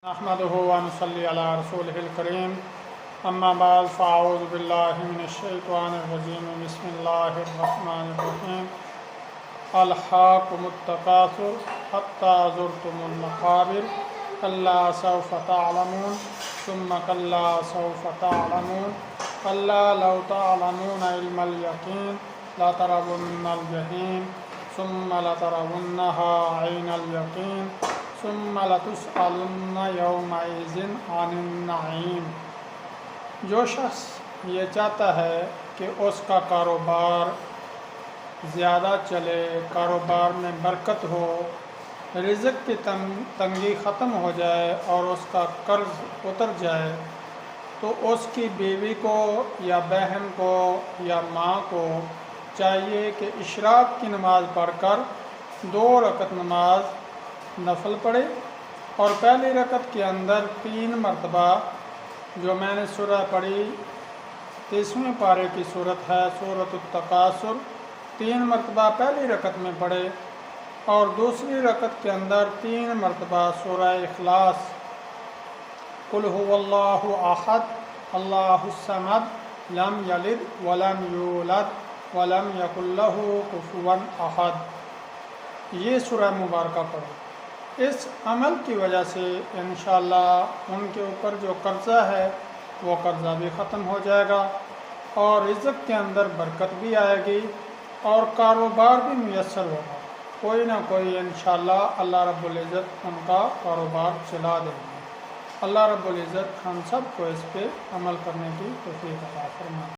نحمده ونصلي على رسوله الكريم اما بعد فاعوذ بالله من الشيطان الرجيم بسم الله الرحمن الرحيم الحاكم التكاثر حتى زرتم المقابر كلا سوف تعلمون ثم كلا سوف تعلمون كلا لو تعلمون علم اليقين لترون الجحيم ثم لترونها عين اليقين ثم لتسألن يومئذ عن النعيم۔ جو شخص یہ چاہتا ہے کہ اس کا کاروبار زیادہ چلے، کاروبار میں برکت ہو، رزق کی تنگی ختم ہو جائے اور اس کا قرض اتر جائے، تو اس کی بیوی کو یا بہن کو یا ماں کو چاہیے کہ اشراق کی نماز پڑھ کر 2 رکعت نماز نفل پڑھے اور پہلی رکعت کے اندر 3 مرتبہ جو میں نے سورہ پڑھی 30ویں پارے کی صورت ہے سورۃ التکاثر، 3 مرتبہ پہلی رکعت میں پڑھے اور دوسری رکعت کے اندر 3 مرتبہ سورہ اخلاص قل هو اللہ احد اللہ الصمد لم یلد ولم یولد ولم یکن لہ کفوا احد، یہ سورہ مبارکہ پڑھو۔ اس عمل کی وجہ سے انشاءاللہ ان کے اوپر جو قرضہ ہے وہ قرضہ بھی ختم ہو جائے گا اور رزق کے اندر برکت بھی آئے گی اور کاروبار بھی میسر ہوگا، کوئی نہ کوئی انشاءاللہ اللہ رب العزت ان کا کاروبار چلا دیں گے۔ اللہ رب العزت ہم سب کو اس پہ عمل کرنے کی توفیق عطا فرمائے۔